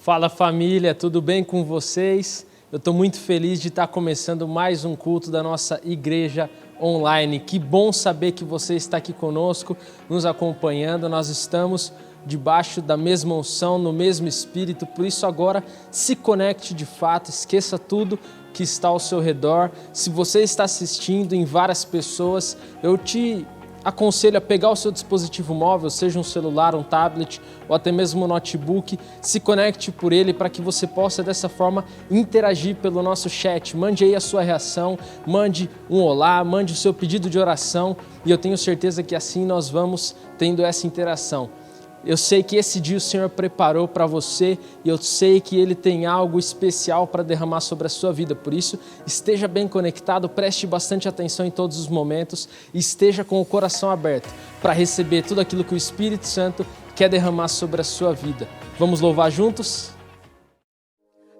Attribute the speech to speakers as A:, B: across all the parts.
A: Fala família, tudo bem com vocês? Eu estou muito feliz de estar começando mais um culto da nossa igreja online. Que bom saber que você está aqui conosco, nos acompanhando. Nós estamos debaixo da mesma unção, no mesmo espírito, por isso agora se conecte de fato, esqueça tudo que está ao seu redor. Se você está assistindo em várias pessoas, eu te aconselho a pegar o seu dispositivo móvel, seja um celular, um tablet ou até mesmo um notebook, se conecte por ele para que você possa dessa forma interagir pelo nosso chat. Mande aí a sua reação, mande um olá, mande o seu pedido de oração e eu tenho certeza que assim nós vamos tendo essa interação. Eu sei que esse dia o Senhor preparou para você e eu sei que Ele tem algo especial para derramar sobre a sua vida. Por isso, esteja bem conectado, preste bastante atenção em todos os momentos e esteja com o coração aberto para receber tudo aquilo que o Espírito Santo quer derramar sobre a sua vida. Vamos louvar juntos?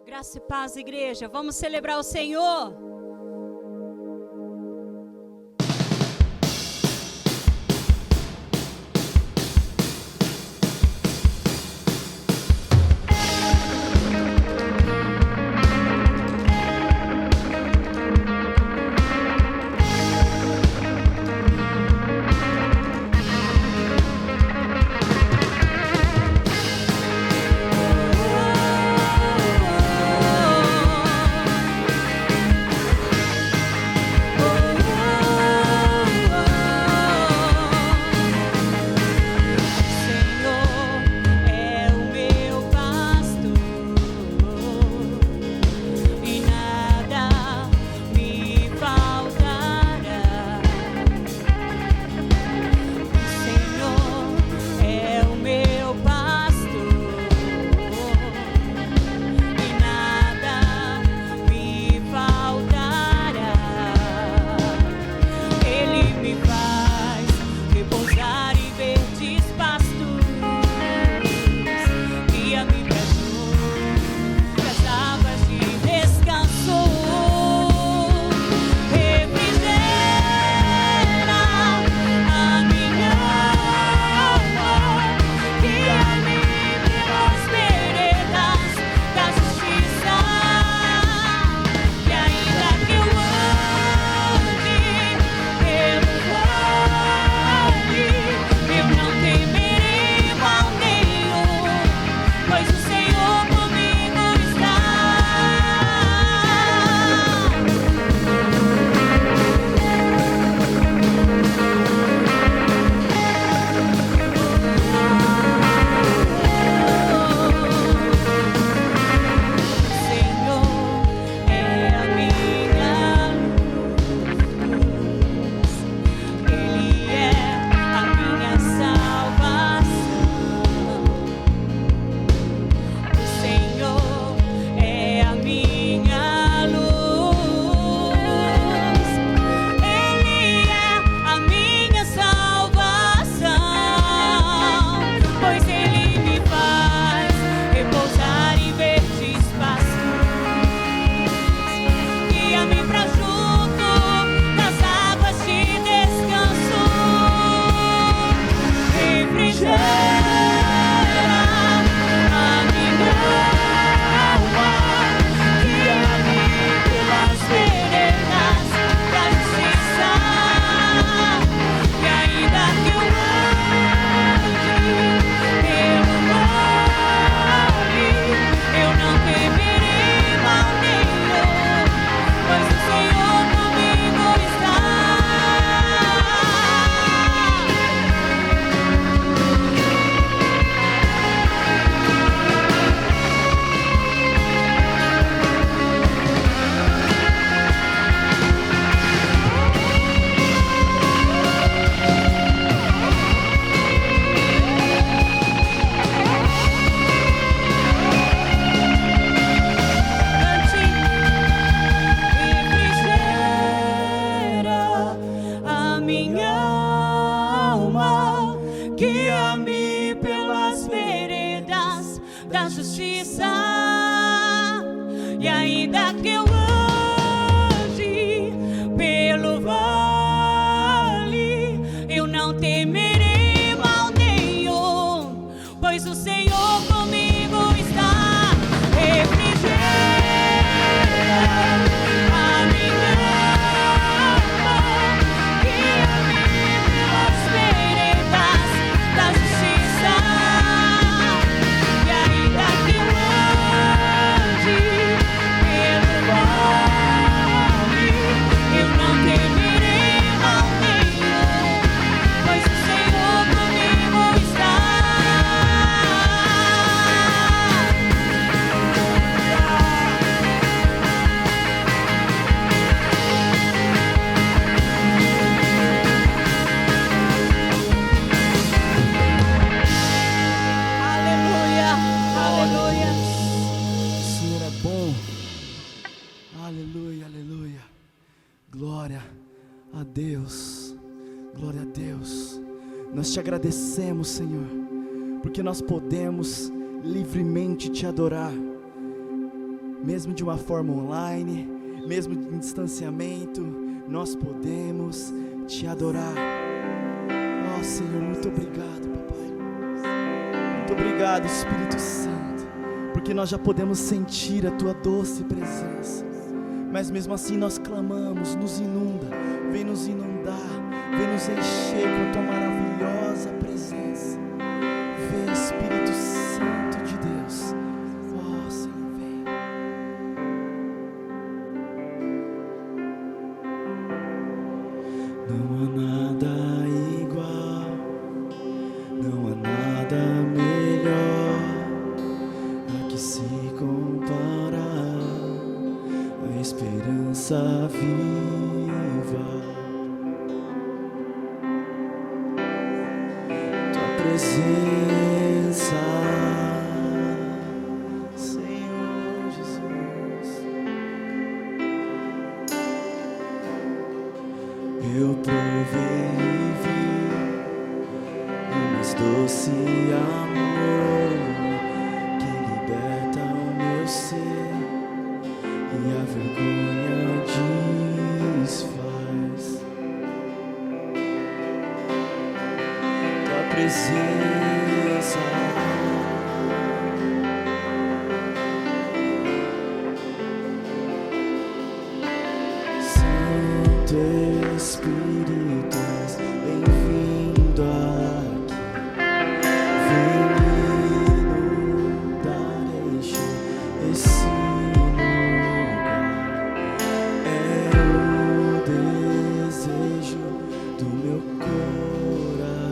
B: Graça e paz, igreja. Vamos celebrar o Senhor. Temerei mal nenhum, pois o Senhor comigo está.
C: Deus, glória a Deus. Nós te agradecemos, Senhor, porque nós podemos livremente te adorar, mesmo de uma forma online, mesmo em distanciamento, nós podemos te adorar. Ó Senhor, muito obrigado, papai. Muito obrigado, Espírito Santo, porque nós já podemos sentir a tua doce presença. Mas mesmo assim nós clamamos, nos inunda, vem nos inundar, vem nos encher com a tua maravilhosa presença. Vem, Espírito Santo de Deus. Ó Senhor, vem. Não há nada igual, não há nada melhor a que se comparar. A esperança viva, tua presença, Senhor Jesus. Eu provei e vi o mais doce amor que liberta o meu ser e a vergonha desfaz. Tua presença, Santo Espírito, bem-vindo aqui. Vem inundar, encher esse desejo do meu coração,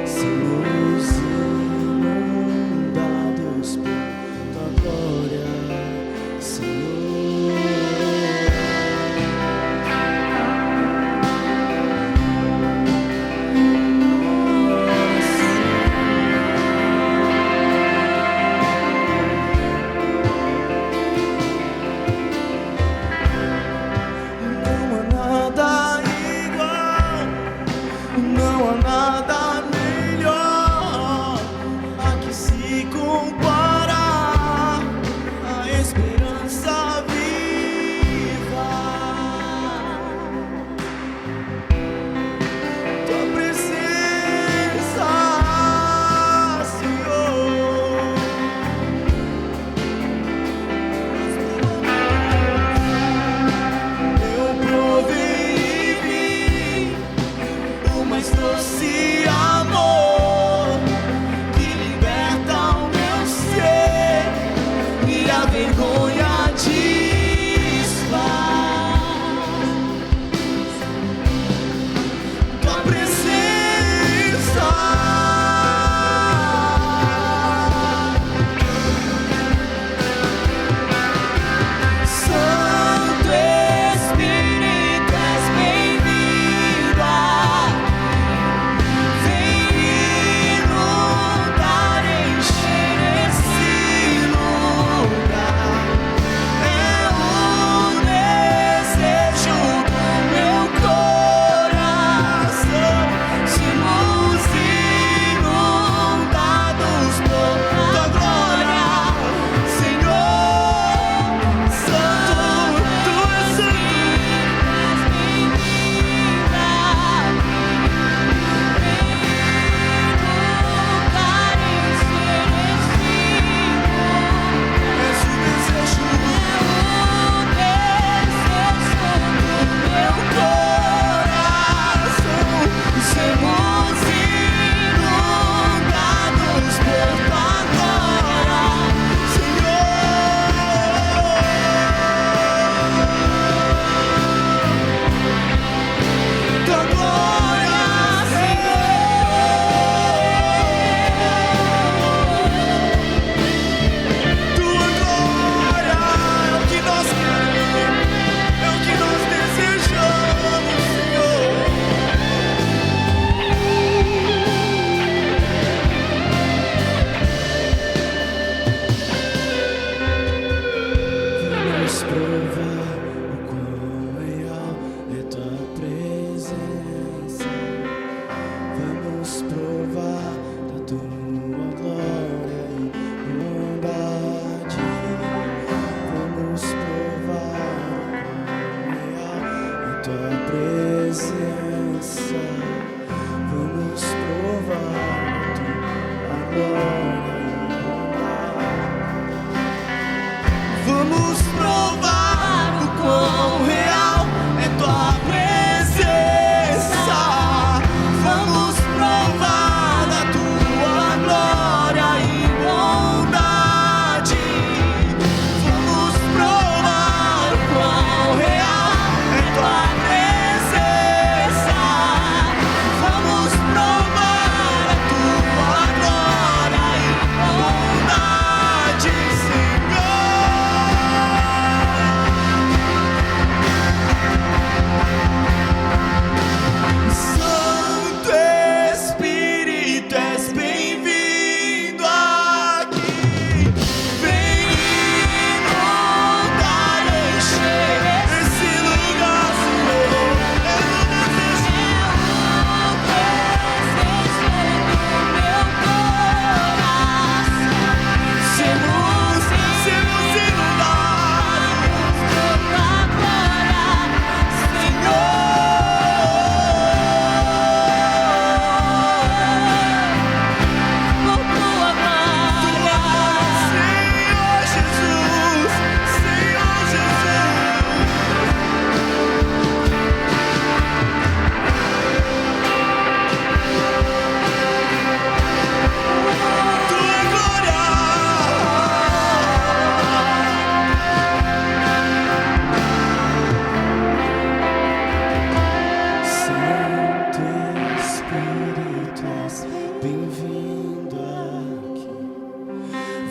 C: Senhor.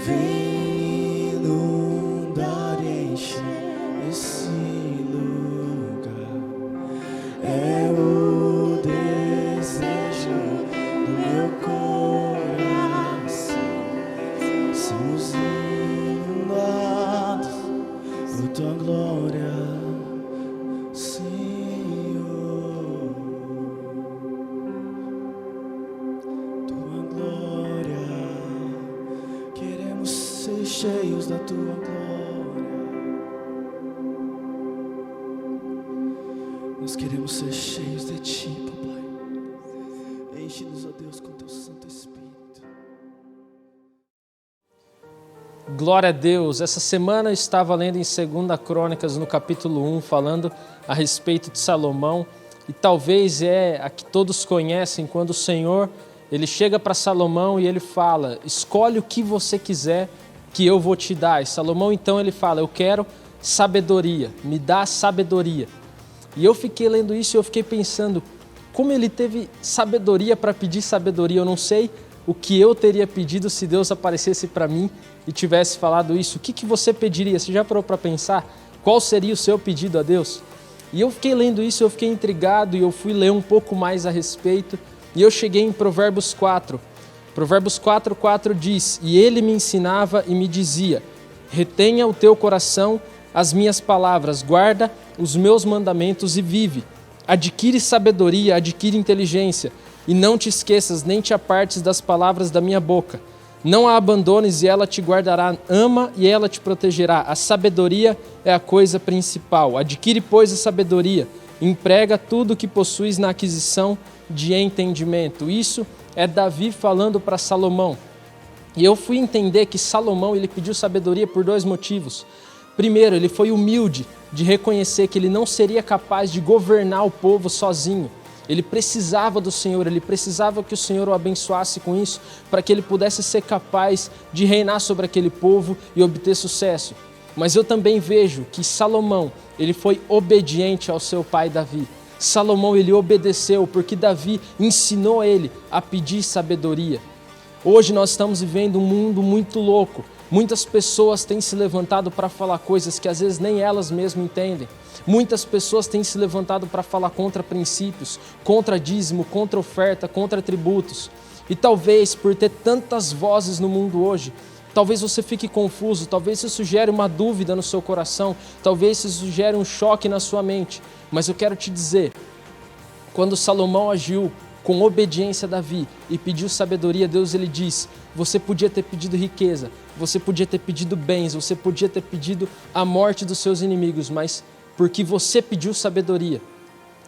C: Vem inundar e encher esse lugar. É o desejo do meu coração. Somos inundados por tua glória, Senhor. Tua glória, queremos ser cheios da tua glória. Nós queremos ser cheios de ti, papai. Enche-nos, ó Deus, com teu Santo Espírito.
A: Glória a Deus. Essa semana eu estava lendo em 2 Crônicas, no capítulo 1, falando a respeito de Salomão. E talvez é a que todos conhecem, quando o Senhor ele chega para Salomão e ele fala: escolhe o que você quiser que eu vou te dar. E Salomão então ele fala: eu quero sabedoria, me dá sabedoria. E eu fiquei lendo isso e eu fiquei pensando, como ele teve sabedoria para pedir sabedoria. Eu não sei o que eu teria pedido se Deus aparecesse para mim e tivesse falado isso. O que você pediria? Você já parou para pensar? Qual seria o seu pedido a Deus? E eu fiquei lendo isso, eu fiquei intrigado e eu fui ler um pouco mais a respeito. E eu cheguei em Provérbios 4. Provérbios 4:4 diz: e ele me ensinava e me dizia: retenha o teu coração as minhas palavras, guarda os meus mandamentos e vive. Adquire sabedoria, adquire inteligência, e não te esqueças nem te apartes das palavras da minha boca. Não a abandones e ela te guardará. Ama e ela te protegerá. A sabedoria é a coisa principal. Adquire, pois, a sabedoria. Emprega tudo o que possuis na aquisição de entendimento. Isso é Davi falando para Salomão. E eu fui entender que Salomão ele pediu sabedoria por dois motivos. Primeiro, ele foi humilde de reconhecer que ele não seria capaz de governar o povo sozinho. Ele precisava do Senhor, ele precisava que o Senhor o abençoasse com isso, para que ele pudesse ser capaz de reinar sobre aquele povo e obter sucesso. Mas eu também vejo que Salomão, ele foi obediente ao seu pai Davi. Salomão, ele obedeceu porque Davi ensinou ele a pedir sabedoria. Hoje nós estamos vivendo um mundo muito louco. Muitas pessoas têm se levantado para falar coisas que às vezes nem elas mesmas entendem. Muitas pessoas têm se levantado para falar contra princípios, contra dízimo, contra oferta, contra tributos. E talvez por ter tantas vozes no mundo hoje, talvez você fique confuso, talvez isso gere uma dúvida no seu coração, talvez isso gere um choque na sua mente. Mas eu quero te dizer, quando Salomão agiu com obediência a Davi e pediu sabedoria, Deus ele diz: você podia ter pedido riqueza, você podia ter pedido bens, você podia ter pedido a morte dos seus inimigos, mas porque você pediu sabedoria,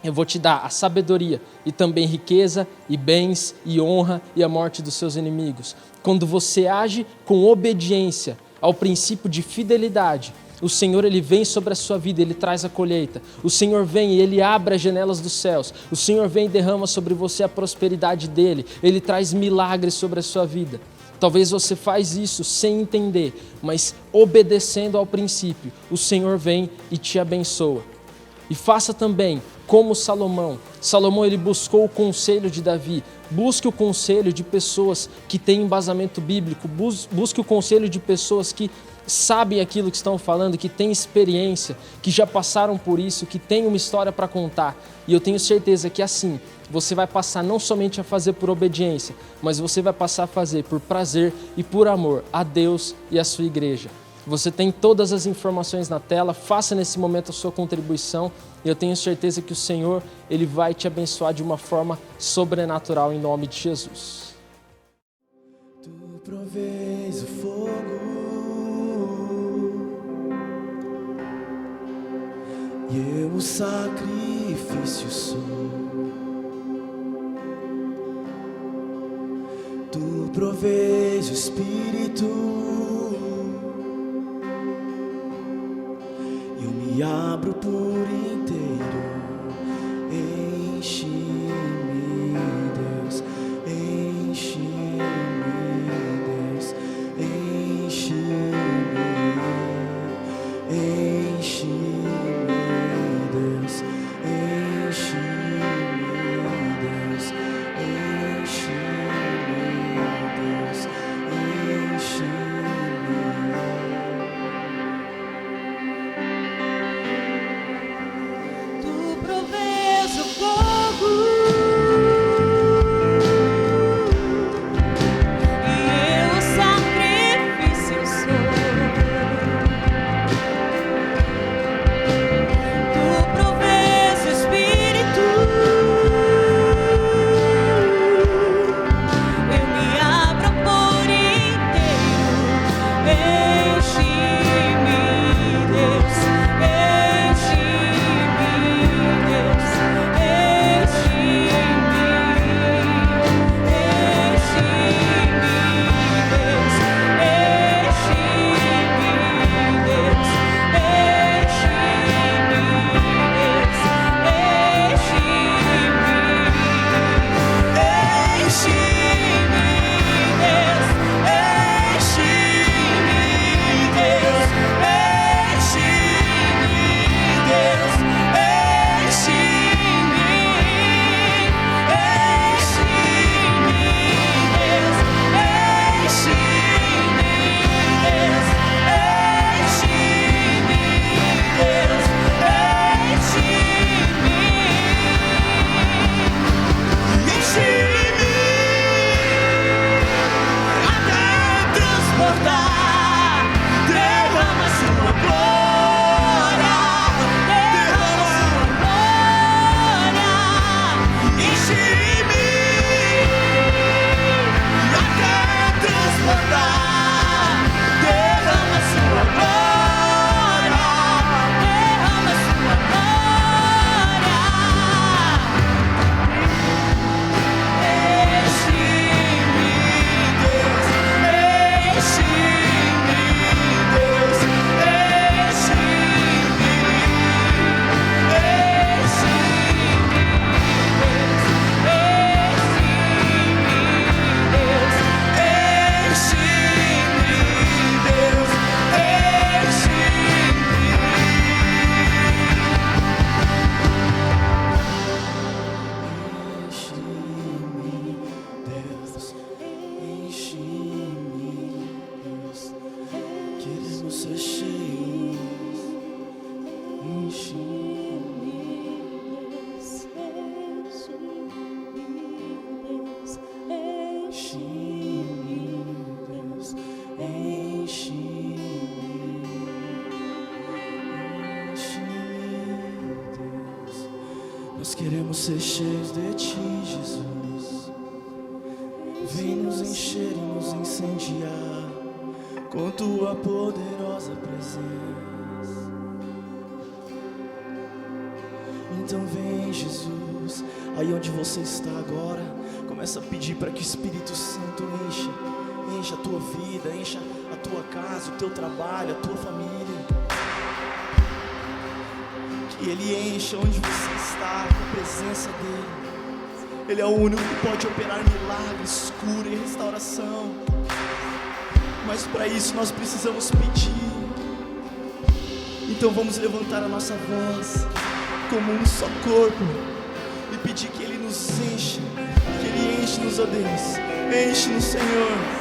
A: eu vou te dar a sabedoria e também riqueza e bens e honra e a morte dos seus inimigos. Quando você age com obediência ao princípio de fidelidade, o Senhor ele vem sobre a sua vida, ele traz a colheita. O Senhor vem e ele abre as janelas dos céus. O Senhor vem e derrama sobre você a prosperidade dele. Ele traz milagres sobre a sua vida. Talvez você faz isso sem entender, mas obedecendo ao princípio, o Senhor vem e te abençoa. E faça também como Salomão. Salomão ele buscou o conselho de Davi. Busque o conselho de pessoas que têm embasamento bíblico. Busque o conselho de pessoas que sabem aquilo que estão falando, que têm experiência, que já passaram por isso, que têm uma história para contar. E eu tenho certeza que assim, você vai passar não somente a fazer por obediência, mas você vai passar a fazer por prazer e por amor a Deus e a sua igreja. Você tem todas as informações na tela, faça nesse momento a sua contribuição e eu tenho certeza que o Senhor ele vai te abençoar de uma forma sobrenatural em nome de Jesus.
C: Tu provês o fogo e eu o sacrifício sou. Tu provês o Espírito, eu me abro por inteiro. Enche-me, Deus, enche-me, Deus, enche-me, enche-me, Deus, enche-me, Deus, enche-me, Deus, enche-me, queremos ser cheios de Ti, Jesus. Vem nos encher e nos incendiar com Tua poderosa presença. Então vem, Jesus, aí onde você está agora, começa a pedir para que o Espírito Santo encha a tua vida, encha a tua casa, o teu trabalho, a tua família. Que Ele encha onde você está, com a presença dEle. Ele é o único que pode operar milagres, cura e restauração. Mas para isso nós precisamos pedir. Então vamos levantar a nossa voz como um só corpo e pedir que Ele nos enche, que Ele enche-nos, ó Deus, enche-nos, Senhor.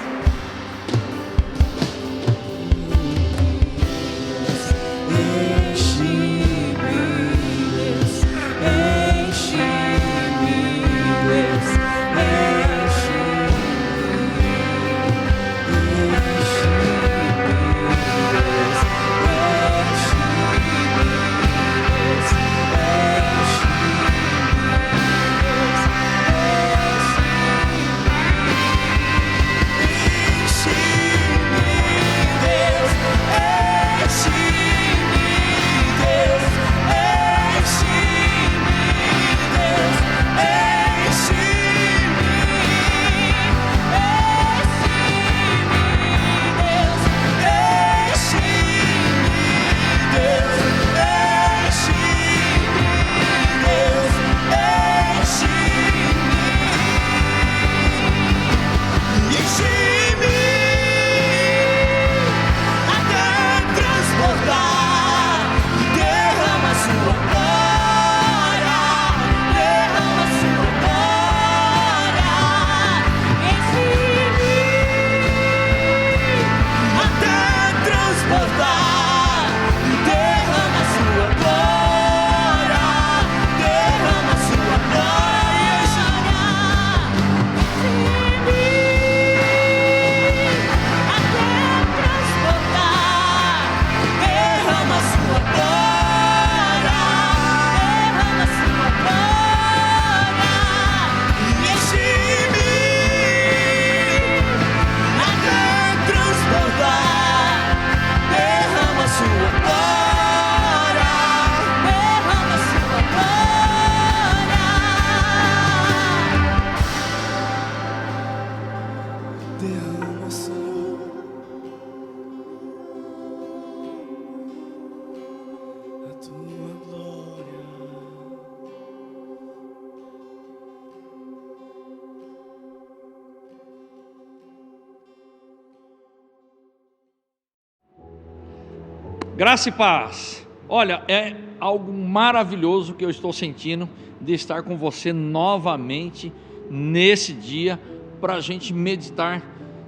D: Graça e paz. Olha, é algo maravilhoso que eu estou sentindo de estar com você novamente nesse dia para a gente meditar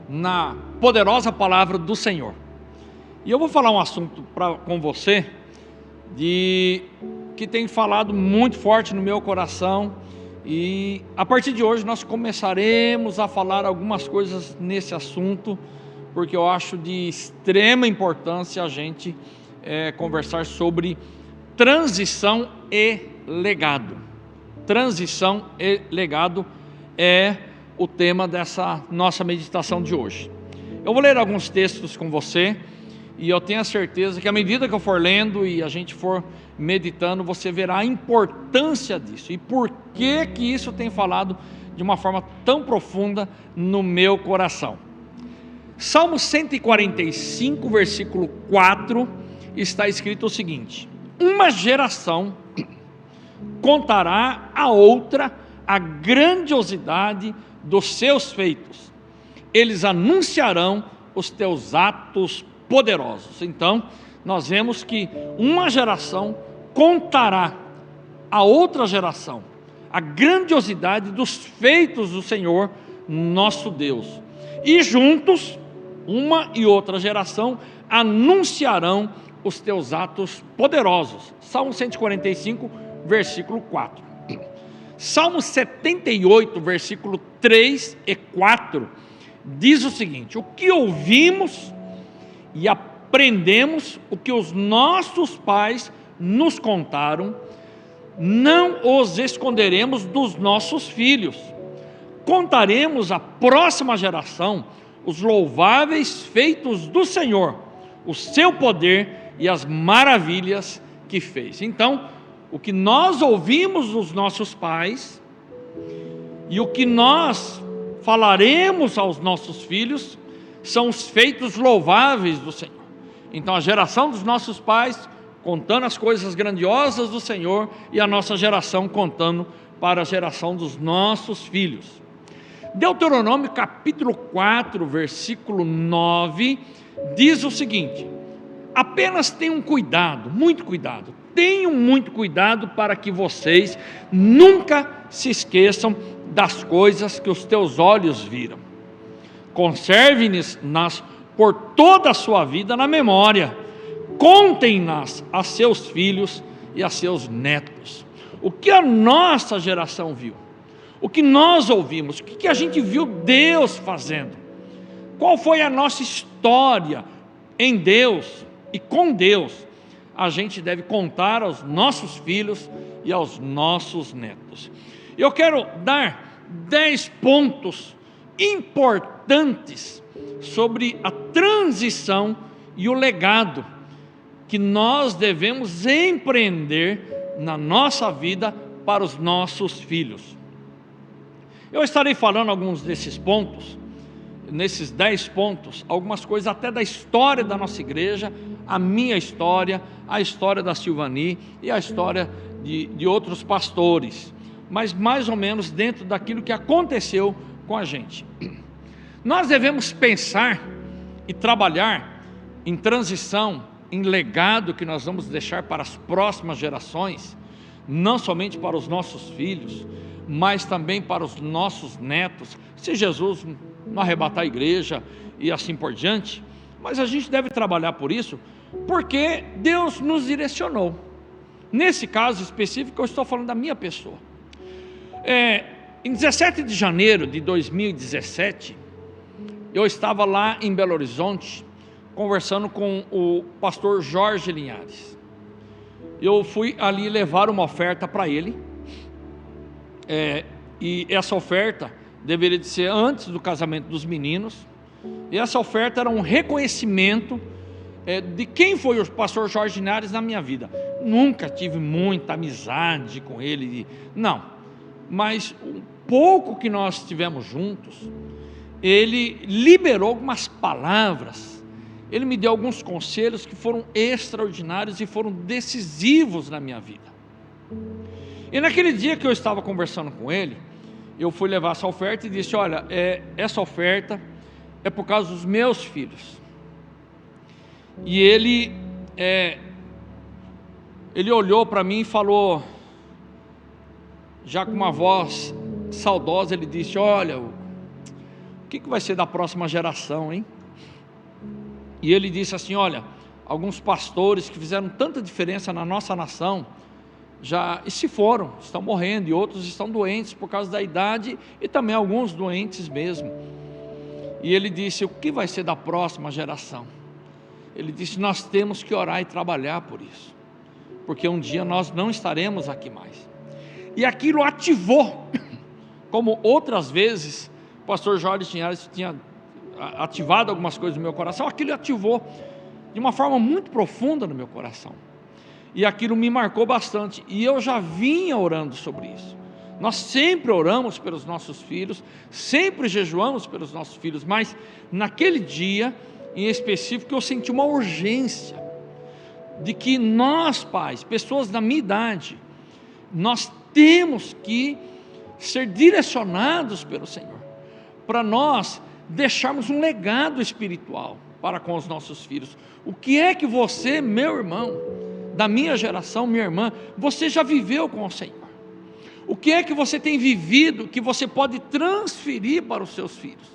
D: na poderosa palavra do Senhor. E eu vou falar um assunto com você que tem falado muito forte no meu coração, e a partir de hoje nós começaremos a falar algumas coisas nesse assunto, porque eu acho de extrema importância a gente conversar sobre transição e legado. Transição e legado é o tema dessa nossa meditação de hoje. Eu vou ler alguns textos com você, e eu tenho a certeza que à medida que eu for lendo e a gente for meditando, você verá a importância disso e por que isso tem falado de uma forma tão profunda no meu coração. Salmo 145, versículo 4, está escrito o seguinte: uma geração contará a outra a grandiosidade dos seus feitos, eles anunciarão os teus atos poderosos. Então, nós vemos que uma geração contará a outra geração a grandiosidade dos feitos do Senhor nosso Deus, e juntos, uma e outra geração anunciarão os teus atos poderosos. Salmo 145, versículo 4. Salmo 78, versículo 3 e 4, diz o seguinte: o que ouvimos e aprendemos, o que os nossos pais nos contaram, não os esconderemos dos nossos filhos. Contaremos à próxima geração os louváveis feitos do Senhor, o seu poder e as maravilhas que fez. Então, o que nós ouvimos dos nossos pais e o que nós falaremos aos nossos filhos são os feitos louváveis do Senhor. Então, a geração dos nossos pais contando as coisas grandiosas do Senhor, e a nossa geração contando para a geração dos nossos filhos. Deuteronômio capítulo 4, versículo 9, diz o seguinte: apenas tenham cuidado, muito cuidado, tenham muito cuidado para que vocês nunca se esqueçam das coisas que os teus olhos viram. Conserve-nas por toda a sua vida na memória, contem-nas a seus filhos e a seus netos. O que a nossa geração viu, o que nós ouvimos, o que a gente viu Deus fazendo, qual foi a nossa história em Deus e com Deus, a gente deve contar aos nossos filhos e aos nossos netos. Eu quero dar 10 pontos importantes sobre a transição e o legado que nós devemos empreender na nossa vida para os nossos filhos. Eu estarei falando alguns desses pontos, nesses 10 pontos, algumas coisas até da história da nossa igreja, a minha história, a história da Silvani e a história de outros pastores, mas mais ou menos dentro daquilo que aconteceu com a gente. Nós devemos pensar e trabalhar em transição, em legado que nós vamos deixar para as próximas gerações, não somente para os nossos filhos, mas também para os nossos netos, se Jesus não arrebatar a igreja e assim por diante. Mas a gente deve trabalhar por isso, porque Deus nos direcionou. Nesse caso específico, eu estou falando da minha pessoa. Em 17 de janeiro de 2017, eu estava lá em Belo Horizonte, conversando com o pastor Jorge Linhares. Eu fui ali levar uma oferta para ele, e essa oferta deveria de ser antes do casamento dos meninos, e essa oferta era um reconhecimento de quem foi o pastor Jorge Linhares na minha vida. Nunca tive muita amizade com ele, não, mas o pouco que nós tivemos juntos, ele liberou algumas palavras, ele me deu alguns conselhos que foram extraordinários e foram decisivos na minha vida. E naquele dia que eu estava conversando com ele, eu fui levar essa oferta e disse: olha, essa oferta é por causa dos meus filhos. E ele olhou para mim e falou, já com uma voz saudosa, ele disse: olha, o que vai ser da próxima geração, hein? E ele disse assim: olha, alguns pastores que fizeram tanta diferença na nossa nação, já se foram, estão morrendo, e outros estão doentes por causa da idade, e também alguns doentes mesmo. E ele disse: o que vai ser da próxima geração? Ele disse: nós temos que orar e trabalhar por isso, porque um dia nós não estaremos aqui mais. E aquilo ativou, como outras vezes o pastor Jorge Linhares tinha ativado algumas coisas no meu coração, aquilo ativou de uma forma muito profunda no meu coração, e aquilo me marcou bastante, e eu já vinha orando sobre isso. Nós sempre oramos pelos nossos filhos, sempre jejuamos pelos nossos filhos, mas naquele dia em específico eu senti uma urgência de que nós, pais, pessoas da minha idade, nós temos que ser direcionados pelo Senhor, para nós deixarmos um legado espiritual para com os nossos filhos. O que é que você, meu irmão, da minha geração, minha irmã, você já viveu com o Senhor? O que é que você tem vivido que você pode transferir para os seus filhos?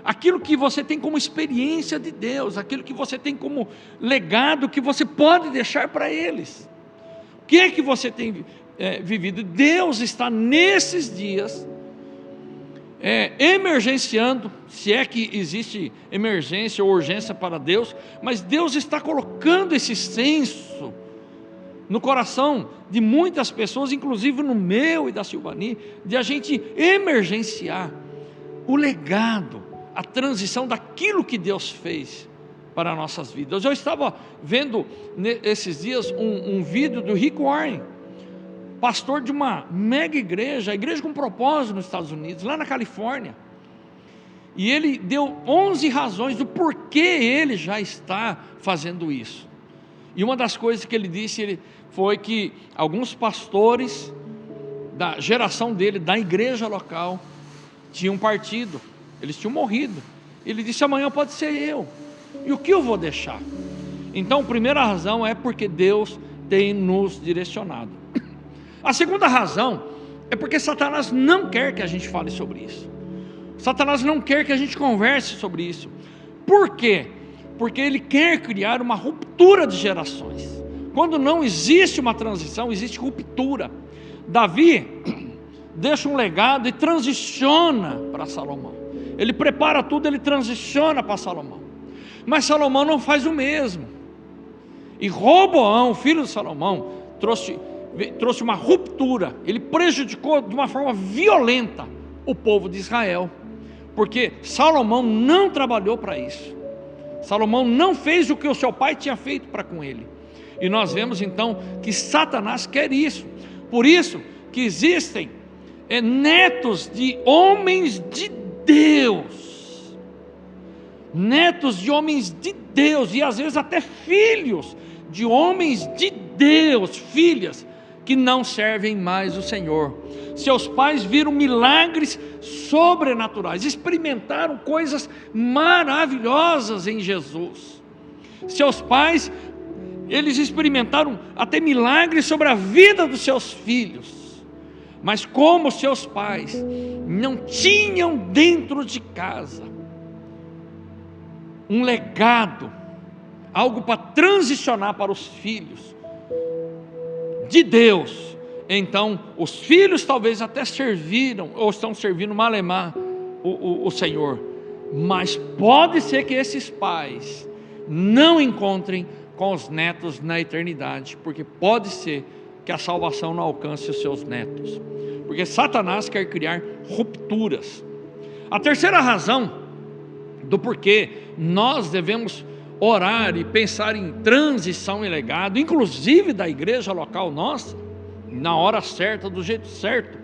D: Aquilo que você tem como experiência de Deus, aquilo que você tem como legado que você pode deixar para eles. O que é que você tem vivido? Deus está nesses dias emergenciando, se é que existe emergência ou urgência para Deus, mas Deus está colocando esse senso no coração de muitas pessoas, inclusive no meu e da Silvani, de a gente emergenciar o legado, a transição daquilo que Deus fez para nossas vidas. Eu estava vendo esses dias um vídeo do Rick Warren, pastor de uma mega igreja, a igreja com propósito nos Estados Unidos, lá na Califórnia, e ele deu 11 razões do porquê ele já está fazendo isso. E uma das coisas que ele disse foi que alguns pastores da geração dele, da igreja local, tinham partido, eles tinham morrido. Ele disse: amanhã pode ser eu, e o que eu vou deixar? Então a primeira razão é porque Deus tem nos direcionado. A segunda razão é porque Satanás não quer que a gente fale sobre isso. Satanás não quer que a gente converse sobre isso. Por quê? Porque ele quer criar uma ruptura de gerações. Quando não existe uma transição, existe ruptura. Davi deixa um legado e transiciona para Salomão. Ele prepara tudo, ele transiciona para Salomão. Mas Salomão não faz o mesmo. E Roboão, filho de Salomão, trouxe uma ruptura. Ele prejudicou de uma forma violenta o povo de Israel, porque Salomão não trabalhou para isso. Salomão não fez o que o seu pai tinha feito para com ele. E nós vemos então que Satanás quer isso. Por isso que existem netos de homens de Deus, netos de homens de Deus, e às vezes até filhos de homens de Deus, filhas que não servem mais o Senhor. Seus pais viram milagres sobrenaturais, experimentaram coisas maravilhosas em Jesus. Seus pais, eles experimentaram até milagres sobre a vida dos seus filhos. Mas como seus pais não tinham dentro de casa um legado, algo para transicionar para os filhos de Deus, então os filhos talvez até serviram ou estão servindo malemar o Senhor, mas pode ser que esses pais não encontrem com os netos na eternidade, porque pode ser que a salvação não alcance os seus netos, porque Satanás quer criar rupturas. A terceira razão do porquê nós devemos orar e pensar em transição e legado, inclusive da igreja local nossa, na hora certa, do jeito certo,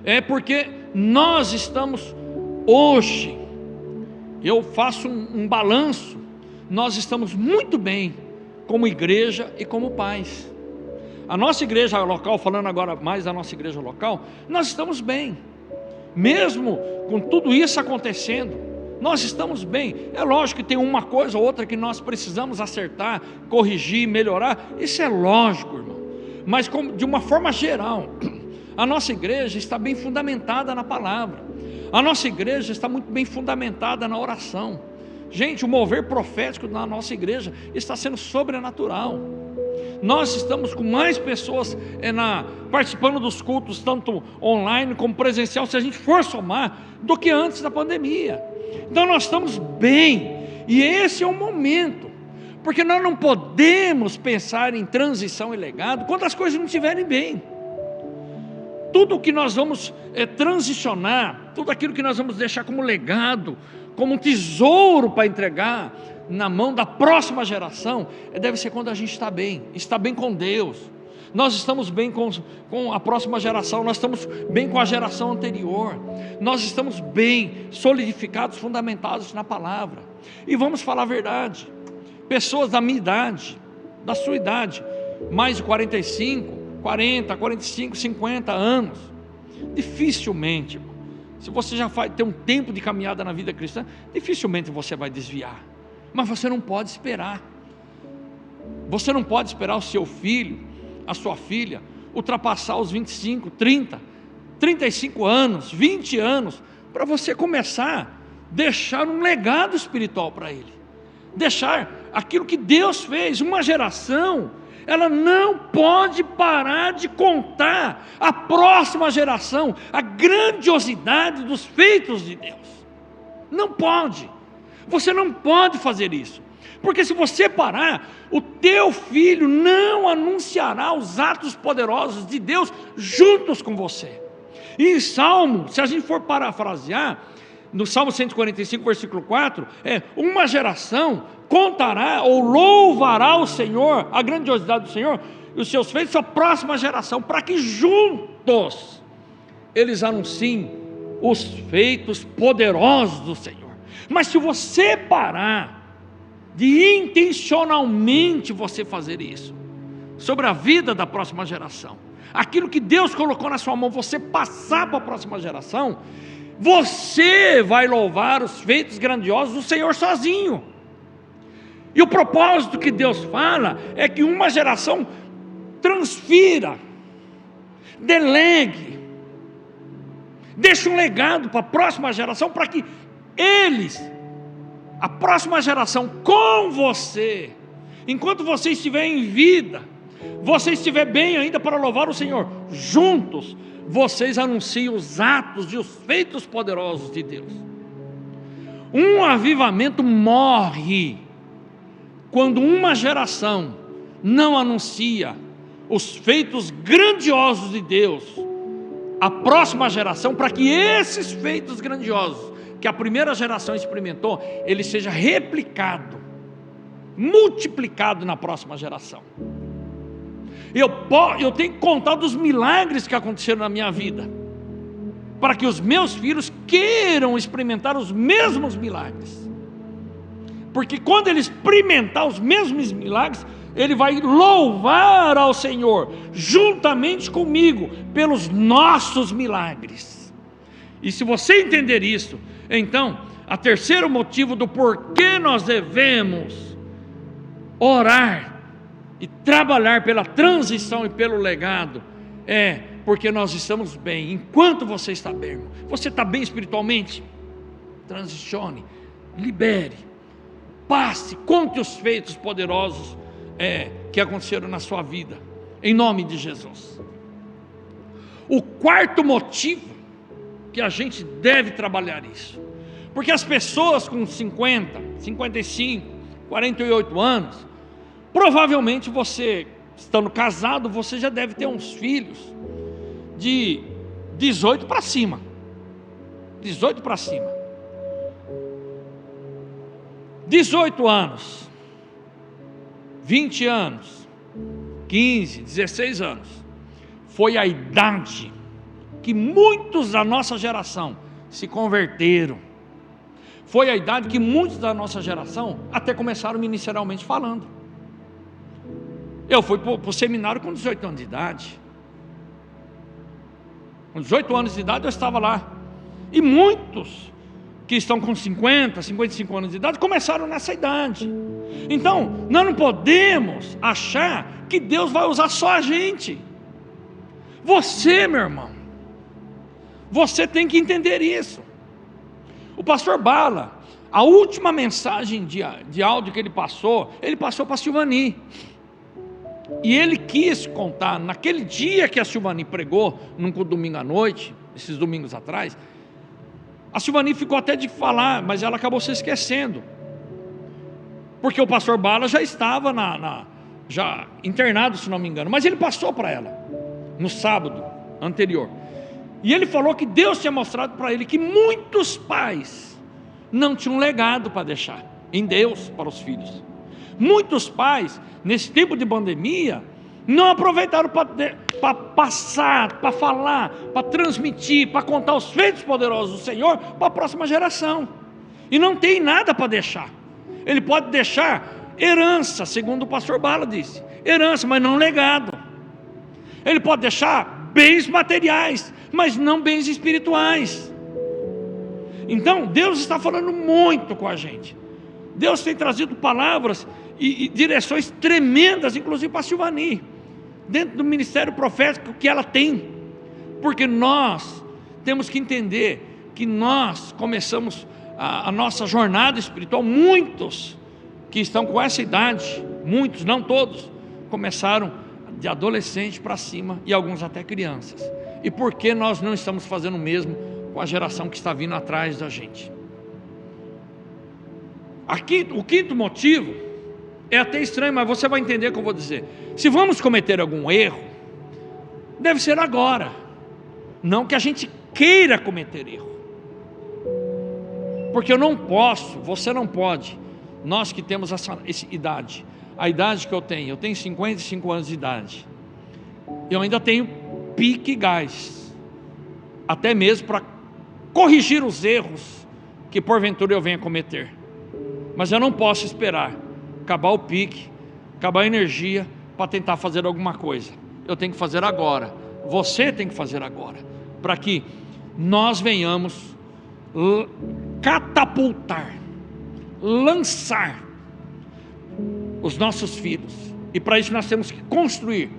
D: é porque nós estamos hoje, eu faço um balanço, nós estamos muito bem como igreja e como pais. A nossa igreja local, falando agora mais da nossa igreja local, nós estamos bem, mesmo com tudo isso acontecendo, nós estamos bem. É lógico que tem uma coisa ou outra que nós precisamos acertar, corrigir, melhorar, isso é lógico, irmão, mas de uma forma geral, a nossa igreja está bem fundamentada na palavra, a nossa igreja está muito bem fundamentada na oração. Gente, o mover profético na nossa igreja está sendo sobrenatural. Nós estamos com mais pessoas participando dos cultos, tanto online como presencial, se a gente for somar, do que antes da pandemia. Então nós estamos bem, e esse é o momento, porque nós não podemos pensar em transição e legado quando as coisas não estiverem bem. Tudo que nós vamos transicionar, tudo aquilo que nós vamos deixar como legado, como um tesouro para entregar na mão da próxima geração, deve ser quando a gente está bem com Deus. Nós estamos bem com a próxima geração, nós estamos bem com a geração anterior, nós estamos bem solidificados, fundamentados na palavra. E vamos falar a verdade, pessoas da minha idade, da sua idade, mais de 45, 40, 45, 50 anos, dificilmente, se você já tem um tempo de caminhada na vida cristã, dificilmente você vai desviar. Mas você não pode esperar. Você não pode esperar o seu filho, a sua filha, ultrapassar os 25, 30, 35 anos, 20 anos, para você começar a deixar um legado espiritual para ele. Deixar aquilo que Deus fez. Uma geração, ela não pode parar de contar a próxima geração a grandiosidade dos feitos de Deus. Não pode. Você não pode fazer isso. Porque se você parar, o teu filho não anunciará os atos poderosos de Deus juntos com você. E em Salmo, se a gente for parafrasear, no Salmo 145, versículo 4, uma geração contará ou louvará o Senhor, a grandiosidade do Senhor, e os seus feitos, a próxima geração, para que juntos eles anunciem os feitos poderosos do Senhor. Mas se você parar de intencionalmente você fazer isso, sobre a vida da próxima geração, aquilo que Deus colocou na sua mão, você passar para a próxima geração, você vai louvar os feitos grandiosos do Senhor sozinho. E o propósito que Deus fala é que uma geração transfira, delegue, deixe um legado para a próxima geração, para que eles, a próxima geração com você, enquanto você estiver em vida, você estiver bem ainda para louvar o Senhor, juntos vocês anunciam os atos e os feitos poderosos de Deus. Um avivamento morre quando uma geração não anuncia os feitos grandiosos de Deus à próxima geração, para que esses feitos grandiosos que a primeira geração experimentou, ele seja replicado, multiplicado na próxima geração. Eu tenho que contar dos milagres que aconteceram na minha vida, para que os meus filhos queiram experimentar os mesmos milagres. Porque quando ele experimentar os mesmos milagres, ele vai louvar ao Senhor, juntamente comigo, pelos nossos milagres. E se você entender isso, então, o terceiro motivo do porquê nós devemos orar e trabalhar pela transição e pelo legado, é porque nós estamos bem. Enquanto você está bem, irmão, você está bem espiritualmente, transicione, libere, passe, conte os feitos poderosos que aconteceram na sua vida, em nome de Jesus. O quarto motivo que a gente deve trabalhar isso, porque as pessoas com 50, 55, 48 anos, provavelmente você, estando casado, você já deve ter uns filhos de 18 para cima. 18 para cima. 18 anos, 20 anos, 15, 16 anos, foi a idade que muitos da nossa geração se converteram. Foi a idade que muitos da nossa geração até começaram ministerialmente falando. Eu fui para o seminário com 18 anos de idade. Com 18 anos de idade eu estava lá. E muitos que estão com 50, 55 anos de idade começaram nessa idade. Então, nós não podemos achar que Deus vai usar só a gente. Você, meu irmão, você tem que entender isso. O pastor Bala, a última mensagem de áudio que ele passou para a Silvani. E ele quis contar, naquele dia que a Silvani pregou, num domingo à noite, esses domingos atrás, a Silvani ficou até de falar, mas ela acabou se esquecendo. Porque o pastor Bala já estava já internado, se não me engano. Mas ele passou para ela, no sábado anterior. E ele falou que Deus tinha mostrado para ele que muitos pais não tinham legado para deixar em Deus para os filhos. Muitos pais, nesse tempo de pandemia, não aproveitaram para passar, para falar, para transmitir, para contar os feitos poderosos do Senhor para a próxima geração. E não tem nada para deixar. Ele pode deixar herança, segundo o pastor Bala disse, herança, mas não legado. Ele pode deixar bens materiais, mas não bens espirituais. Então Deus está falando muito com a gente. Deus tem trazido palavras e direções tremendas, inclusive para a Silvani, dentro do ministério profético que ela tem. Porque nós temos que entender que nós começamos a nossa jornada espiritual. Muitos que estão com essa idade, muitos, não todos, começaram de adolescente para cima, e alguns até crianças. E por que nós não estamos fazendo o mesmo com a geração que está vindo atrás da gente? Aqui, o quinto motivo é até estranho, mas você vai entender o que eu vou dizer. Se vamos cometer algum erro, deve ser agora, não que a gente queira cometer erro. Porque eu não posso, você não pode, nós que temos essa idade, a idade que eu tenho 55 anos de idade, eu ainda tenho pique e gás, até mesmo para corrigir os erros que porventura eu venha cometer. Mas eu não posso esperar acabar o pique, acabar a energia para tentar fazer alguma coisa. Eu tenho que fazer agora, você tem que fazer agora, para que nós venhamos catapultar, lançar os nossos filhos. E para isso nós temos que construir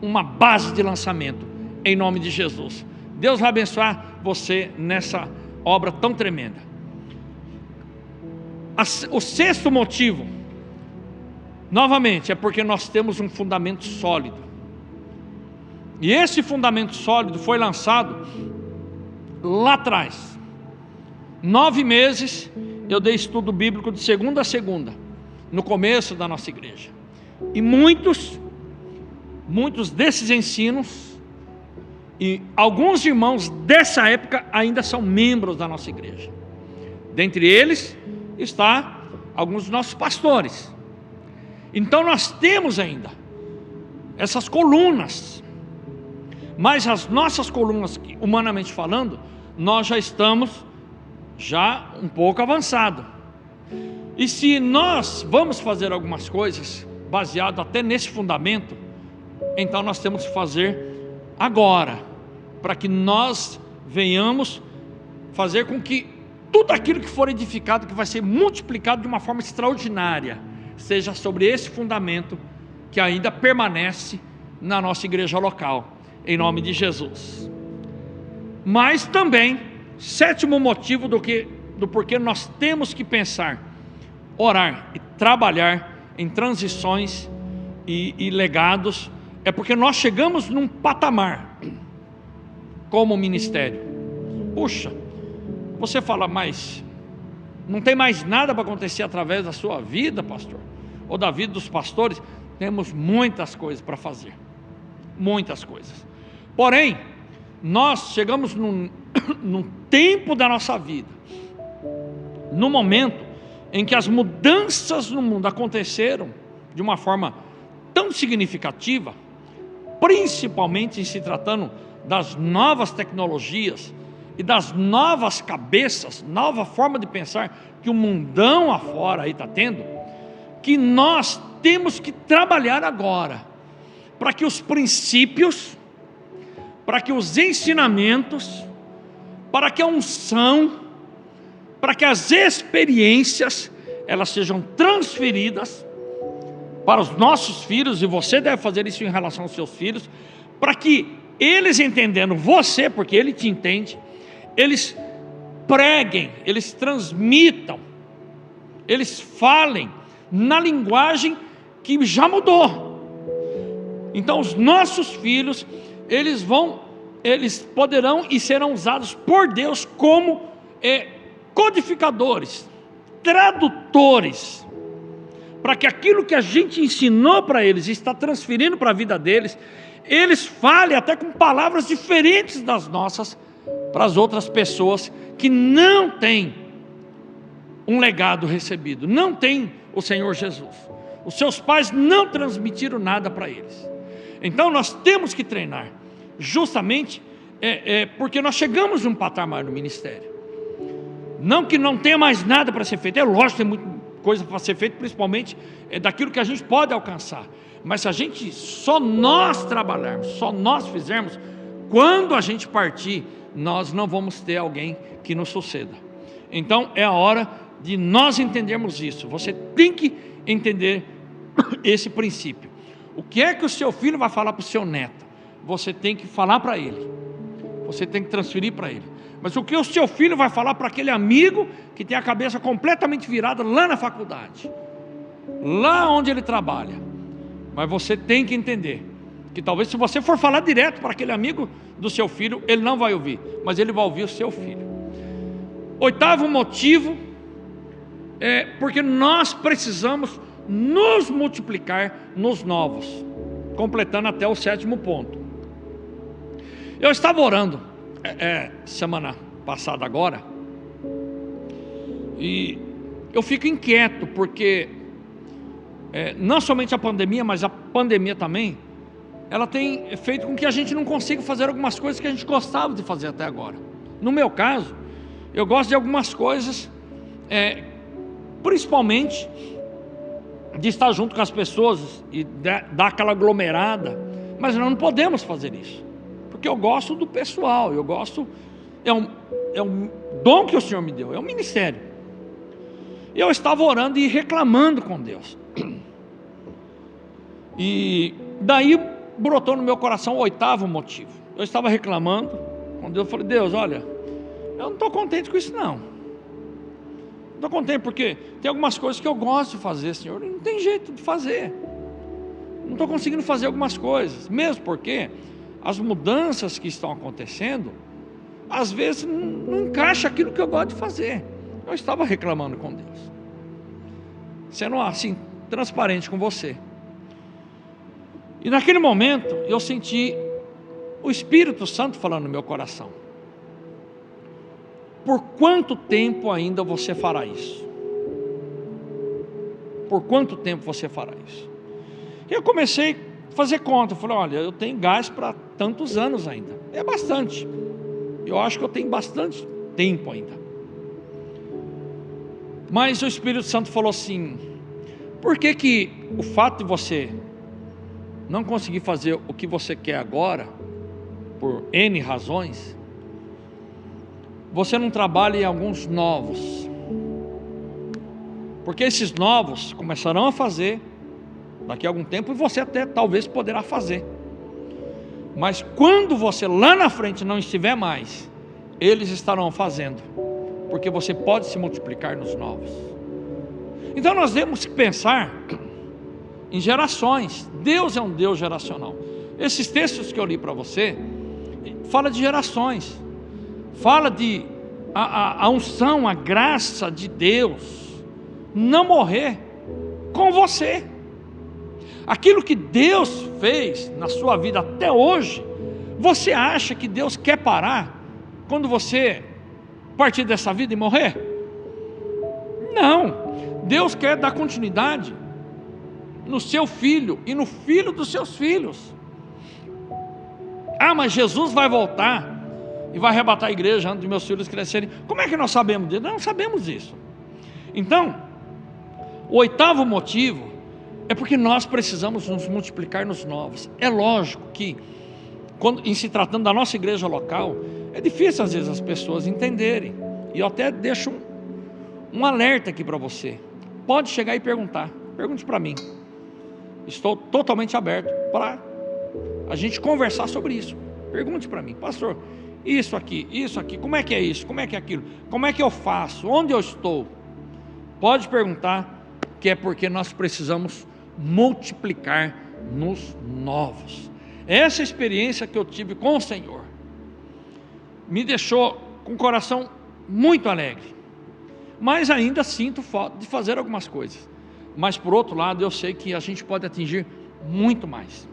D: uma base de lançamento, em nome de Jesus. Deus vai abençoar você nessa obra tão tremenda. O sexto motivo, novamente, é porque nós temos um fundamento sólido. E esse fundamento sólido foi lançado lá atrás. 9 meses eu dei estudo bíblico de segunda a segunda, no começo da nossa igreja. E muitos desses ensinos, e alguns irmãos dessa época ainda são membros da nossa igreja. Dentre eles está alguns dos nossos pastores. Então nós temos ainda essas colunas, mas as nossas colunas, humanamente falando, nós já estamos um pouco avançado. E se nós vamos fazer algumas coisas baseado até nesse fundamento, então nós temos que fazer agora, para que nós venhamos fazer com que tudo aquilo que for edificado, que vai ser multiplicado de uma forma extraordinária, seja sobre esse fundamento que ainda permanece na nossa igreja local, em nome de Jesus. Mas também, sétimo motivo do porquê nós temos que pensar, orar e trabalhar em transições e legados, é porque nós chegamos num patamar como ministério. Puxa, você fala, mas não tem mais nada para acontecer através da sua vida, pastor, ou da vida dos pastores? Temos muitas coisas para fazer, muitas coisas. Porém, nós chegamos num tempo da nossa vida, no momento em que as mudanças no mundo aconteceram de uma forma tão significativa, principalmente em se tratando das novas tecnologias e das novas cabeças, nova forma de pensar que o mundão afora aí está tendo, que nós temos que trabalhar agora, para que os princípios, para que os ensinamentos, para que a unção, para que as experiências, elas sejam transferidas para os nossos filhos, e você deve fazer isso em relação aos seus filhos, para que eles, entendendo você, porque ele te entende, eles preguem, eles transmitam, eles falem na linguagem que já mudou. Então os nossos filhos, eles poderão e serão usados por Deus como codificadores, tradutores, para que aquilo que a gente ensinou para eles e está transferindo para a vida deles, eles falem até com palavras diferentes das nossas, para as outras pessoas que não têm um legado recebido, não têm o Senhor Jesus. Os seus pais não transmitiram nada para eles. Então nós temos que treinar, justamente porque nós chegamos num patamar no ministério. Não que não tenha mais nada para ser feito, é lógico que tem muita coisa para ser feita, principalmente daquilo que a gente pode alcançar. Mas se a gente, só nós trabalharmos, só nós fizermos, quando a gente partir, nós não vamos ter alguém que nos suceda. Então é a hora de nós entendermos isso. Você tem que entender esse princípio. O que é que o seu filho vai falar para o seu neto? Você tem que falar para ele, você tem que transferir para ele. Mas o que o seu filho vai falar para aquele amigo que tem a cabeça completamente virada lá na faculdade, lá onde ele trabalha? Mas você tem que entender que talvez, se você for falar direto para aquele amigo do seu filho, ele não vai ouvir, mas ele vai ouvir o seu filho. Oitavo motivo porque nós precisamos nos multiplicar nos novos, completando até o 7º ponto. Eu estava orando semana passada agora, e eu fico inquieto, porque não somente a pandemia, mas a pandemia também, ela tem feito com que a gente não consiga fazer algumas coisas que a gente gostava de fazer até agora. No meu caso, eu gosto de algumas coisas, principalmente de estar junto com as pessoas e dar aquela aglomerada, mas nós não podemos fazer isso, porque eu gosto do pessoal, eu gosto, é um dom que o Senhor me deu, é um ministério. Eu estava orando e reclamando com Deus, e daí brotou no meu coração o 8º motivo. Eu estava reclamando com Deus, eu falei: Deus, olha, eu não estou contente com isso não. Não estou contente porque tem algumas coisas que eu gosto de fazer, Senhor, e não tem jeito de fazer. Não estou conseguindo fazer algumas coisas, mesmo porque as mudanças que estão acontecendo, às vezes não encaixa aquilo que eu gosto de fazer. Eu estava reclamando com Deus, sendo assim, transparente com você. E naquele momento eu senti o Espírito Santo falando no meu coração: por quanto tempo ainda você fará isso? Por quanto tempo você fará isso? E eu comecei a fazer conta. Eu falei: olha, eu tenho gás para tantos anos ainda. É bastante. Eu acho que eu tenho bastante tempo ainda. Mas o Espírito Santo falou assim: por que o fato de você não conseguir fazer o que você quer agora, por N razões, você não trabalha em alguns novos? Porque esses novos começarão a fazer daqui a algum tempo, e você até talvez poderá fazer. Mas quando você lá na frente não estiver mais, eles estarão fazendo, porque você pode se multiplicar nos novos. Então nós temos que pensar em gerações. Deus é um Deus geracional. Esses textos que eu li para você fala de gerações, fala de a unção, a graça de Deus não morrer com você. Aquilo que Deus fez na sua vida até hoje, você acha que Deus quer parar quando você partir dessa vida e morrer? Não. Deus quer dar continuidade no seu filho e no filho dos seus filhos. Mas Jesus vai voltar e vai arrebatar a igreja antes de meus filhos crescerem. Como é que nós sabemos disso? Nós não sabemos isso. Então, o 8º motivo é porque nós precisamos nos multiplicar nos novos. É lógico que, em se tratando da nossa igreja local, é difícil às vezes as pessoas entenderem. E eu até deixo um alerta aqui para você. Pode chegar e perguntar. Pergunte para mim. Estou totalmente aberto para a gente conversar sobre isso. Pergunte para mim: pastor, isso aqui, como é que é isso? Como é que é aquilo? Como é que eu faço? Onde eu estou? Pode perguntar, que é porque nós precisamos multiplicar nos novos. Essa experiência que eu tive com o Senhor me deixou com o coração muito alegre, mas ainda sinto falta de fazer algumas coisas. Mas por outro lado, eu sei que a gente pode atingir muito mais.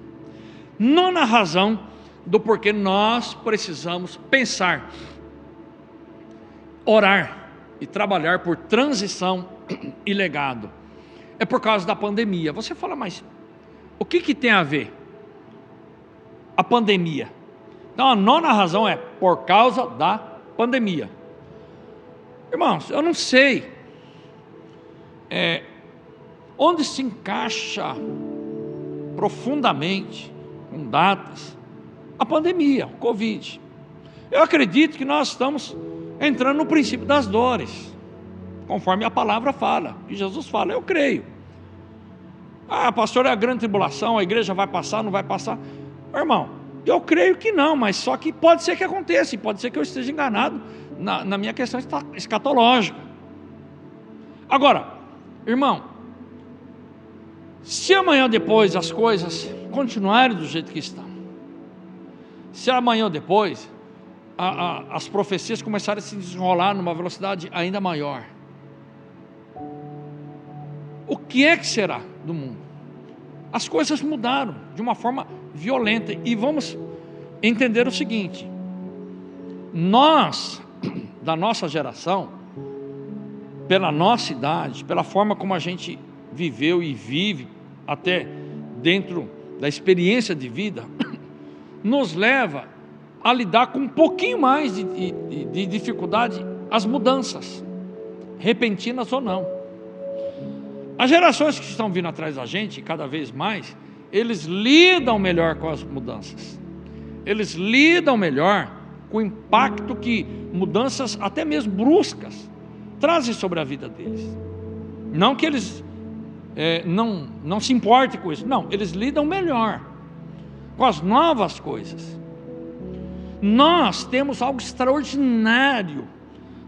D: 9ª razão do porquê nós precisamos pensar, orar e trabalhar por transição e legado, é por causa da pandemia. Você fala: mas o que tem a ver a pandemia? Então a 9ª razão é por causa da pandemia. Irmãos, eu não sei onde se encaixa profundamente, com datas, a pandemia, o Covid. Eu acredito que nós estamos entrando no princípio das dores, conforme a palavra fala, que Jesus fala. Eu creio. Pastor, é a grande tribulação, a igreja vai passar, não vai passar? Irmão, eu creio que não, mas só que pode ser que aconteça, e pode ser que eu esteja enganado na minha questão escatológica. Agora, irmão, se amanhã ou depois as coisas continuarem do jeito que estão, se amanhã ou depois as profecias começarem a se desenrolar numa velocidade ainda maior, o que é que será do mundo? As coisas mudaram de uma forma violenta. E vamos entender o seguinte: nós, da nossa geração, pela nossa idade, pela forma como a gente viveu e vive, até dentro da experiência de vida, nos leva a lidar com um pouquinho mais de dificuldade as mudanças, repentinas ou não. As gerações que estão vindo atrás da gente, cada vez mais, eles lidam melhor com as mudanças. Eles lidam melhor com o impacto que mudanças, até mesmo bruscas, trazem sobre a vida deles. Não que eles não se importem com isso. Não, eles lidam melhor com as novas coisas. Nós temos algo extraordinário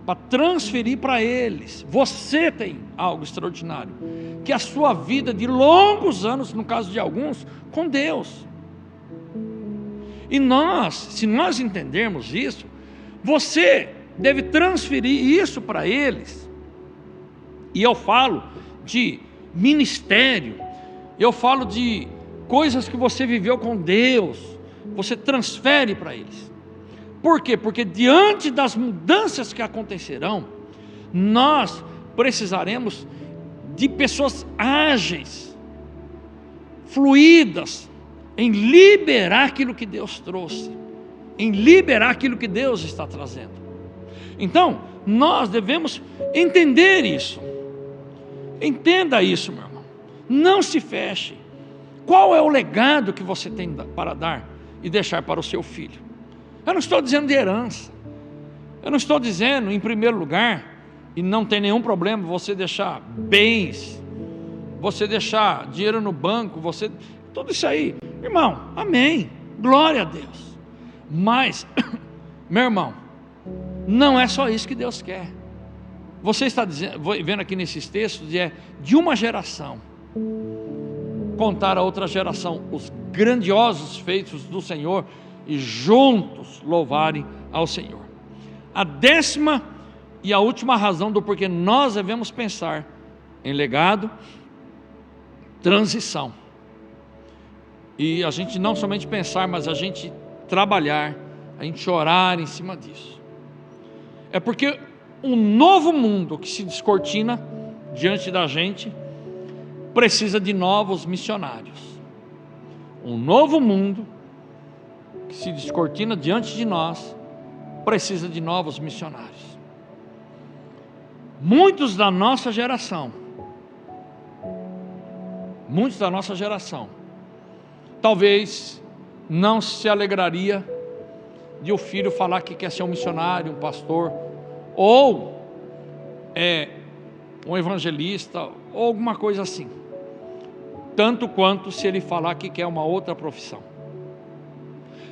D: para transferir para eles. Você tem algo extraordinário, que é a sua vida de longos anos, no caso de alguns, com Deus. E nós, se nós entendermos isso, você deve transferir isso para eles. E eu falo de ministério, eu falo de coisas que você viveu com Deus, você transfere para eles. Por quê? Porque diante das mudanças que acontecerão, nós precisaremos de pessoas ágeis, fluídas, em liberar aquilo que Deus trouxe, em liberar aquilo que Deus está trazendo. Então, nós devemos entender isso. Entenda isso, meu irmão. Não se feche. Qual é o legado que você tem para dar e deixar para o seu filho? Eu não estou dizendo de herança. Eu não estou dizendo, em primeiro lugar, e não tem nenhum problema você deixar bens, você deixar dinheiro no banco, tudo isso aí. Irmão, amém. Glória a Deus. Mas, meu irmão, não é só isso que Deus quer. Você está vendo aqui nesses textos, de uma geração contar a outra geração os grandiosos feitos do Senhor e juntos louvarem ao Senhor. A 10ª e a última razão do porquê nós devemos pensar em legado, transição. E a gente não somente pensar, mas a gente trabalhar, a gente orar em cima disso. É porque um novo mundo que se descortina diante da gente precisa de novos missionários. Um novo mundo que se descortina diante de nós precisa de novos missionários. Muitos da nossa geração, talvez não se alegraria de o filho falar que quer ser um missionário, um pastor, ou um evangelista, ou alguma coisa assim, tanto quanto se ele falar que quer uma outra profissão.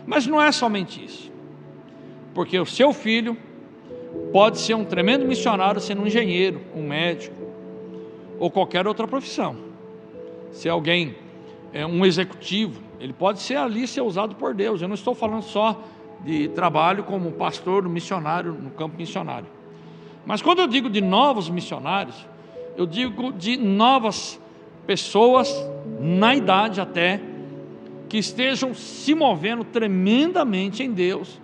D: Mas não é somente isso, porque o seu filho pode ser um tremendo missionário sendo um engenheiro, um médico, ou qualquer outra profissão. Se alguém é um executivo, ele pode ser usado por Deus. Eu não estou falando só de trabalho como pastor, missionário, no campo missionário. Mas quando eu digo de novos missionários, eu digo de novas pessoas, na idade até, que estejam se movendo tremendamente em Deus,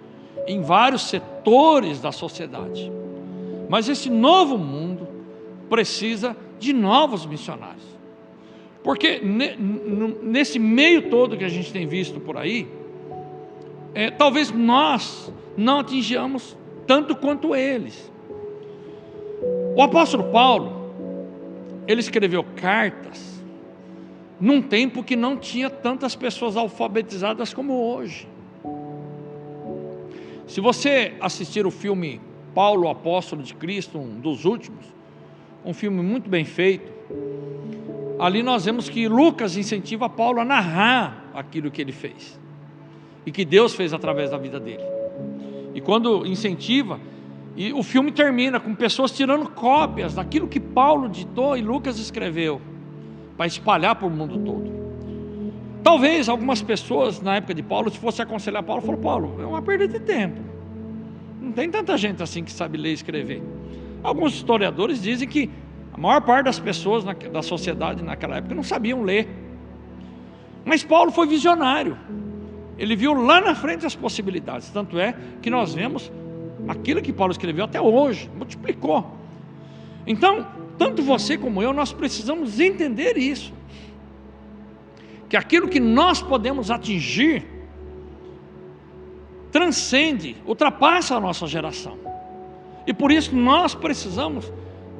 D: em vários setores da sociedade. Mas esse novo mundo precisa de novos missionários. Porque nesse meio todo que a gente tem visto por aí, talvez nós não atinjamos tanto quanto eles. O apóstolo Paulo, ele escreveu cartas num tempo que não tinha tantas pessoas alfabetizadas como hoje. Se você assistir o filme Paulo, Apóstolo de Cristo, um dos últimos, um filme muito bem feito, ali nós vemos que Lucas incentiva Paulo a narrar aquilo que ele fez e que Deus fez através da vida dele. E quando incentiva, e o filme termina com pessoas tirando cópias daquilo que Paulo ditou e Lucas escreveu, para espalhar por o mundo todo. Talvez algumas pessoas na época de Paulo, se fosse aconselhar Paulo, falaram: Paulo, é uma perda de tempo, não tem tanta gente assim que sabe ler e escrever. Alguns historiadores dizem que A maior parte das pessoas da sociedade naquela época não sabiam ler. Mas Paulo foi visionário. Ele viu lá na frente as possibilidades. Tanto é que nós vemos aquilo que Paulo escreveu até hoje, multiplicou. Então, tanto você como eu, nós precisamos entender isso. Que aquilo que nós podemos atingir transcende, ultrapassa a nossa geração. E por isso nós precisamos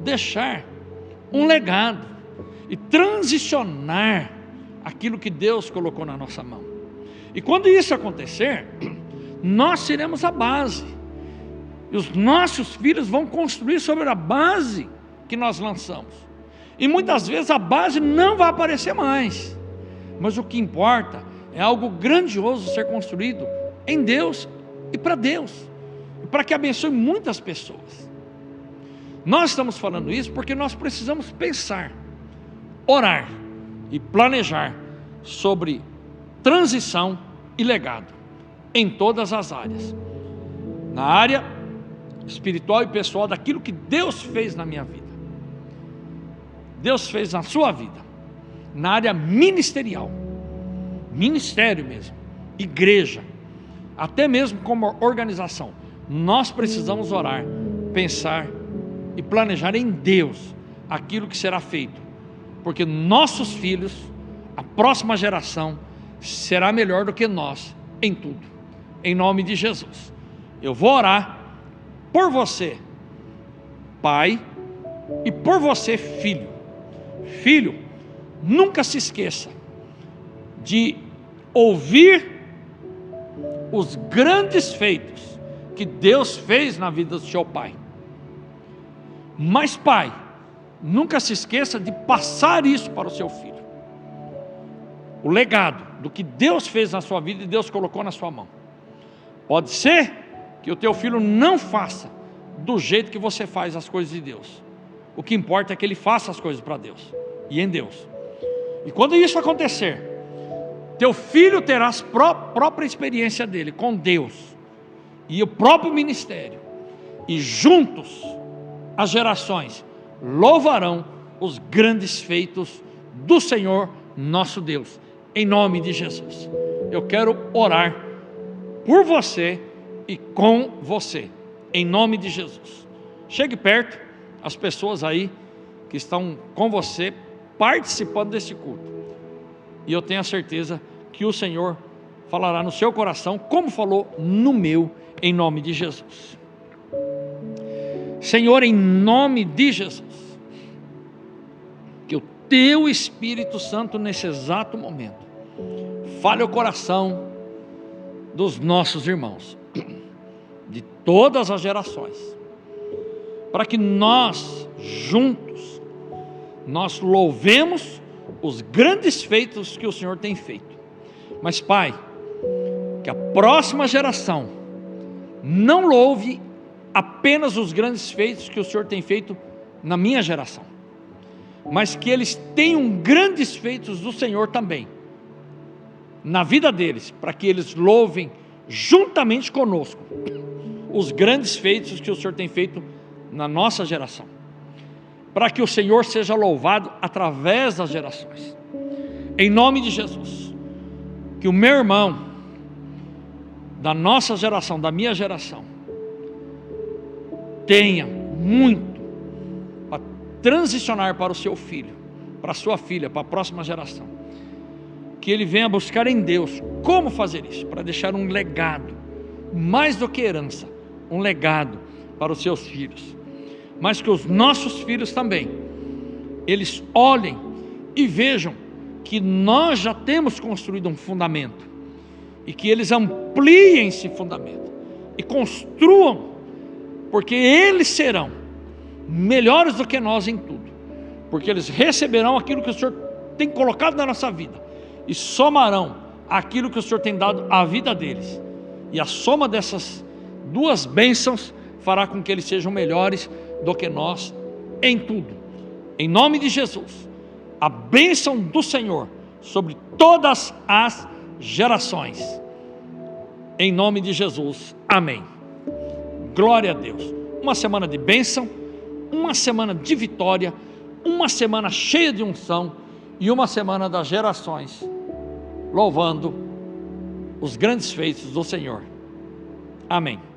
D: deixar um legado e transicionar aquilo que Deus colocou na nossa mão. E quando isso acontecer, nós seremos a base. E os nossos filhos vão construir sobre a base que nós lançamos. E muitas vezes a base não vai aparecer mais. Mas o que importa é algo grandioso ser construído em Deus e para Deus. E para que abençoe muitas pessoas. Nós estamos falando isso porque nós precisamos pensar, orar e planejar sobre transição e legado em todas as áreas. Na área espiritual e pessoal, daquilo que Deus fez na minha vida, Deus fez na sua vida. Na área ministerial, ministério mesmo, igreja, até mesmo como organização, nós precisamos orar, pensar e planejar em Deus aquilo que será feito, porque nossos filhos, a próxima geração, será melhor do que nós em tudo, em nome de Jesus. Eu vou orar por você, pai, e por você, filho. Filho, nunca se esqueça de ouvir os grandes feitos que Deus fez na vida do seu pai. Mas pai, nunca se esqueça de passar isso para o seu filho. O legado do que Deus fez na sua vida e Deus colocou na sua mão. Pode ser que o teu filho não faça do jeito que você faz as coisas de Deus. O que importa é que ele faça as coisas para Deus e em Deus. E quando isso acontecer, teu filho terá a própria experiência dele com Deus e o próprio ministério. E juntos as gerações louvarão os grandes feitos do Senhor nosso Deus, em nome de Jesus. Eu quero orar por você e com você, em nome de Jesus. Chegue perto, as pessoas aí que estão com você, participando desse culto, e eu tenho a certeza que o Senhor falará no seu coração, como falou no meu, em nome de Jesus. Senhor, em nome de Jesus, que o teu Espírito Santo nesse exato momento fale o coração dos nossos irmãos, de todas as gerações, para que nós juntos nós louvemos os grandes feitos que o Senhor tem feito. Mas Pai, que a próxima geração não louve apenas os grandes feitos que o Senhor tem feito na minha geração, mas que eles tenham grandes feitos do Senhor também na vida deles, para que eles louvem juntamente conosco os grandes feitos que o Senhor tem feito na nossa geração, para que o Senhor seja louvado através das gerações, em nome de Jesus. Que o meu irmão da nossa geração, da minha geração, tenha muito para transicionar para o seu filho, para a sua filha, para a próxima geração. Que ele venha buscar em Deus como fazer isso, para deixar um legado, mais do que herança, um legado para os seus filhos. Mas que os nossos filhos também, eles olhem e vejam que nós já temos construído um fundamento, e que eles ampliem esse fundamento e construam, porque eles serão melhores do que nós em tudo, porque eles receberão aquilo que o Senhor tem colocado na nossa vida e somarão aquilo que o Senhor tem dado à vida deles, e a soma dessas duas bênçãos fará com que eles sejam melhores do que nós em tudo. Em nome de Jesus, a bênção do Senhor sobre todas as gerações, em nome de Jesus, amém. Glória a Deus. Uma semana de bênção, uma semana de vitória, uma semana cheia de unção e uma semana das gerações, louvando os grandes feitos do Senhor. Amém.